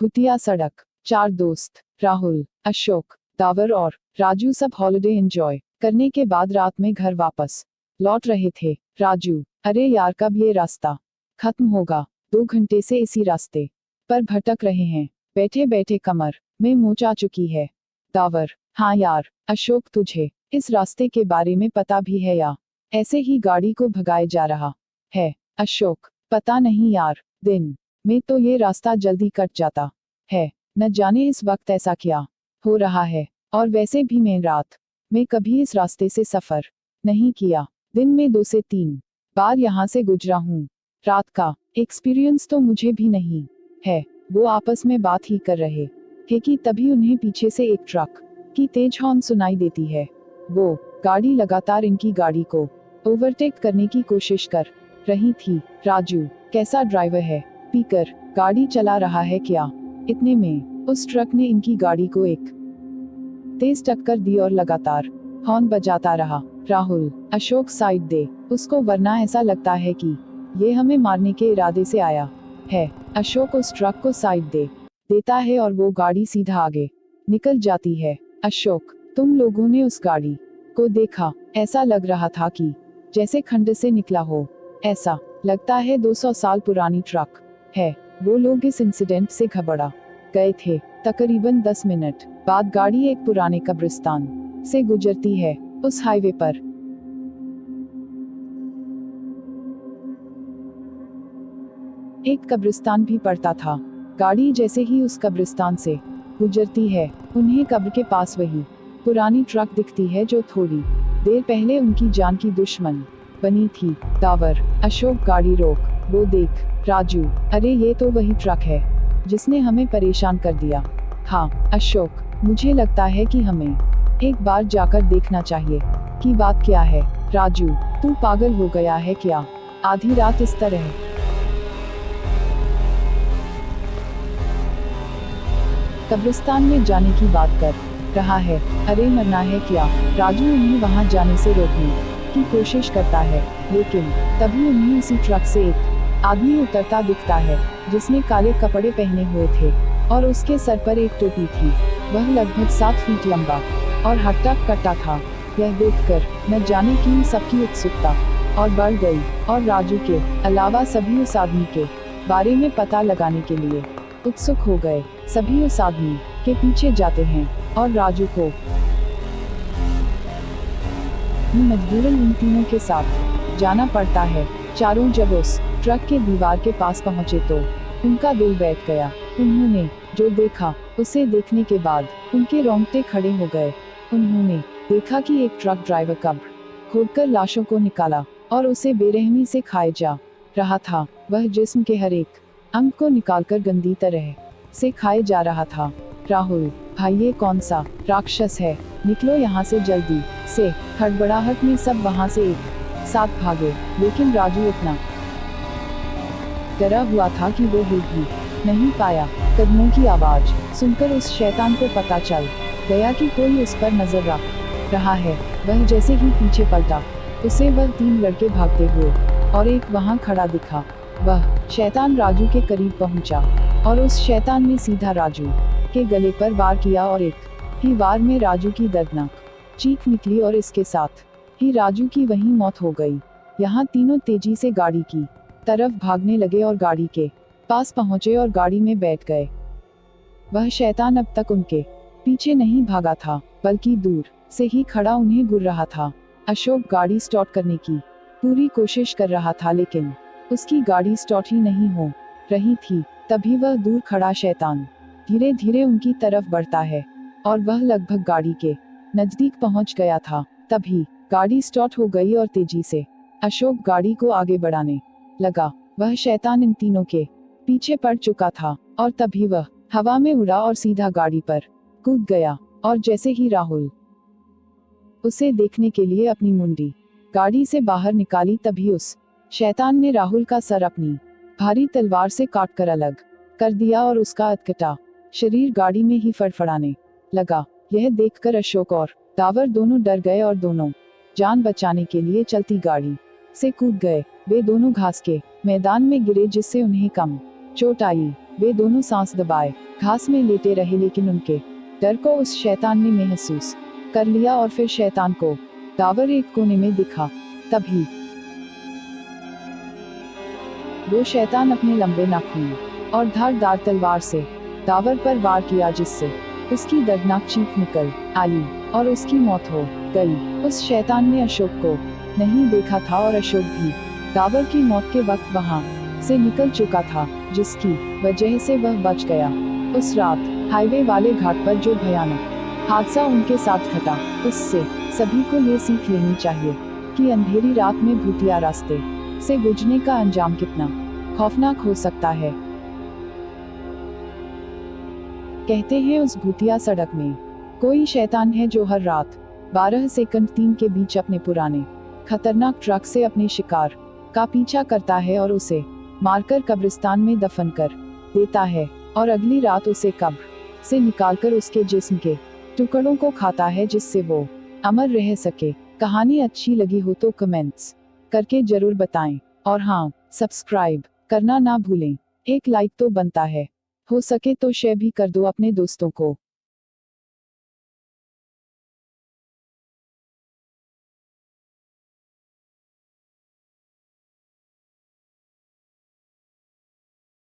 भुतिया सड़क। 4 दोस्त, राहुल, अशोक, दावर और राजू सब हॉलिडे एंजॉय करने के बाद रात में घर वापस लौट रहे थे। राजू, अरे यार कब ये रास्ता खत्म होगा, 2 घंटे से इसी रास्ते पर भटक रहे हैं, बैठे बैठे कमर में मोच आ चुकी है। दावर, हाँ यार। अशोक, तुझे इस रास्ते के बारे में पता भी है या ऐसे ही गाड़ी को भगाए जा रहा है? अशोक, पता नहीं यार, दिन में तो ये रास्ता जल्दी कट जाता है, न जाने इस वक्त ऐसा क्या हो रहा है। और वैसे भी मैं रात में कभी इस रास्ते से सफर नहीं किया, दिन में 2 से 3 बार यहाँ से गुजरा हूँ। रात का एक्सपीरियंस तो मुझे भी नहीं है। वो आपस में बात ही कर रहे थे कि तभी उन्हें पीछे से एक ट्रक की तेज हॉर्न सुनाई देती है। वो गाड़ी लगातार इनकी गाड़ी को ओवरटेक करने की कोशिश कर रही थी। राजू, कैसा ड्राइवर है, पीकर गाड़ी चला रहा है क्या? इतने में उस ट्रक ने इनकी गाड़ी को एक तेज टक्कर दी और लगातार हॉर्न बजाता रहा। राहुल, अशोक साइड दे उसको, वरना ऐसा लगता है कि ये हमें मारने के इरादे से आया है। अशोक उस ट्रक को साइड दे देता है और वो गाड़ी सीधा आगे निकल जाती है। अशोक, तुम लोगों ने उस गाड़ी को देखा? ऐसा लग रहा था कि जैसे खंड से निकला हो, ऐसा लगता है 200 साल पुरानी ट्रक है। वो लोग इस इंसिडेंट से घबरा गए थे। तकरीबन 10 मिनट बाद गाड़ी एक पुराने कब्रिस्तान से गुजरती है। उस हाईवे पर एक कब्रिस्तान भी पड़ता था। गाड़ी जैसे ही उस कब्रिस्तान से गुजरती है, उन्हें कब्र के पास वही पुरानी ट्रक दिखती है जो थोड़ी देर पहले उनकी जान की दुश्मन बनी थी। दावर, अशोक गाड़ी रोक, वो देख। राजू, अरे ये तो वही ट्रक है जिसने हमें परेशान कर दिया। हाँ अशोक, मुझे लगता है कि हमें एक बार जाकर देखना चाहिए कि बात क्या है। राजू, तू पागल हो गया है क्या, आधी रात इस तरह कब्रिस्तान में जाने की बात कर रहा है? अरे मरना है क्या? राजू उन्हें वहां जाने से रोकने की कोशिश करता है, लेकिन तभी उन्हें उसी ट्रक से एक आदमी उतरता दिखता है जिसने काले कपड़े पहने हुए थे और उसके सर पर एक टोपी थी। वह लगभग 7 फीट लंबा और हट्टा कट्टा था। यह देखकर न जाने क्यों सबकी उत्सुकता और बढ़ गई, और राजू के अलावा सभी उस आदमी के बारे में पता लगाने के लिए उत्सुक हो गए। सभी उस आदमी के पीछे जाते हैं और राजू को मजबूरन इन तीनों के साथ जाना पड़ता है। चारों जब उस ट्रक के दीवार के पास पहुंचे तो उनका दिल बैठ गया। उन्होंने जो देखा उसे देखने के बाद उनके रोंगटे खड़े हो गए। उन्होंने देखा कि एक ट्रक ड्राइवर कब्र खोदकर लाशों को निकाला और उसे बेरहमी से खाए जा रहा था। वह जिस्म के हर एक अंग को निकालकर गंदी तरह से खाए जा रहा था। राहुल, भाई ये कौन सा राक्षस है, निकलो यहाँ से जल्दी से। हड़बड़ाहट में सब वहाँ से एक साथ भागे, लेकिन राजू इतना डरा हुआ था कि वो हिल भी नहीं पाया। कदमों की आवाज सुनकर उस शैतान को पता चल गया कि कोई उस पर नजर रख रहा है। वह जैसे ही पीछे पलटा, उसे वह 3 लड़के भागते हुए और एक वहां खड़ा दिखा। वह शैतान राजू के करीब पहुंचा और उस शैतान ने सीधा राजू के गले पर वार किया और एक ही वार में राजू की दर्दनाक चीख निकली और इसके साथ ही राजू की वहीं मौत हो गई। यहाँ तीनों तेजी से गाड़ी की तरफ भागने लगे और गाड़ी के पास पहुंचे और गाड़ी में बैठ गए। वह शैतान अब तक उनके पीछे नहीं भागा था, बल्कि दूर से ही खड़ा उन्हें घूर रहा था। अशोक गाड़ी स्टार्ट करने की पूरी कोशिश कर रहा था, लेकिन उसकी गाड़ी स्टार्ट ही नहीं हो रही थी। तभी वह दूर खड़ा शैतान धीरे धीरे उनकी तरफ बढ़ता है और वह लगभग गाड़ी के नजदीक पहुंच गया था। तभी गाड़ी स्टार्ट हो गई और तेजी से अशोक गाड़ी को आगे बढ़ाने लगा। वह शैतान इन तीनों के पीछे पड़ चुका था और तभी वह हवा में उड़ा और सीधा गाड़ी पर कूद गया। और जैसे ही राहुल उसे देखने के लिए अपनी मुंडी गाड़ी से बाहर निकाली, तभी उस शैतान ने राहुल का सर अपनी भारी तलवार से काटकर अलग कर दिया और उसका अधकटा शरीर गाड़ी में ही फड़फड़ाने लगा। यह देखकर अशोक और दावर दोनों डर गए और दोनों जान बचाने के लिए चलती गाड़ी से कूद गए। वे दोनों घास के मैदान में गिरे जिससे उन्हें कम चोट आई। वे दोनों सांस दबाए घास में लेटे रहे, लेकिन उनके डर को उस शैतान ने महसूस कर लिया और फिर शैतान को दावर एक कोने में दिखा। तभी वो शैतान अपने लंबे नाखूनों और धारदार तलवार से दावर पर वार किया, जिससे उसकी दर्दनाक चीख निकल आई और उसकी मौत हो गई। उस शैतान ने अशोक को नहीं देखा था और अशोक भी दावर की मौत के वक्त वहां से निकल चुका था, जिसकी वजह से वह बच गया। उस रात हाईवे वाले घाट पर जो भयानक हादसा उनके साथ घटा, उससे सभी को ये सीख लेनी चाहिए कि अंधेरी रात में भूतिया रास्ते से गुजरने का अंजाम कितना खौफनाक हो सकता है। कहते हैं उस भूतिया सड़क में कोई शैतान है जो हर रात 12 सेकंड 3 के बीच अपने पुराने खतरनाक ट्रक से अपने शिकार का पीछा करता है और उसे मारकर कब्रिस्तान में दफन कर देता है, और अगली रात उसे कब्र से निकालकर उसके जिस्म के टुकड़ों को खाता है, जिससे वो अमर रह सके। कहानी अच्छी लगी हो तो कमेंट्स करके जरूर बताएं, और हाँ, सब्सक्राइब करना ना भूलें। एक लाइक तो बनता है, हो सके तो शेयर भी कर दो अपने दोस्तों को।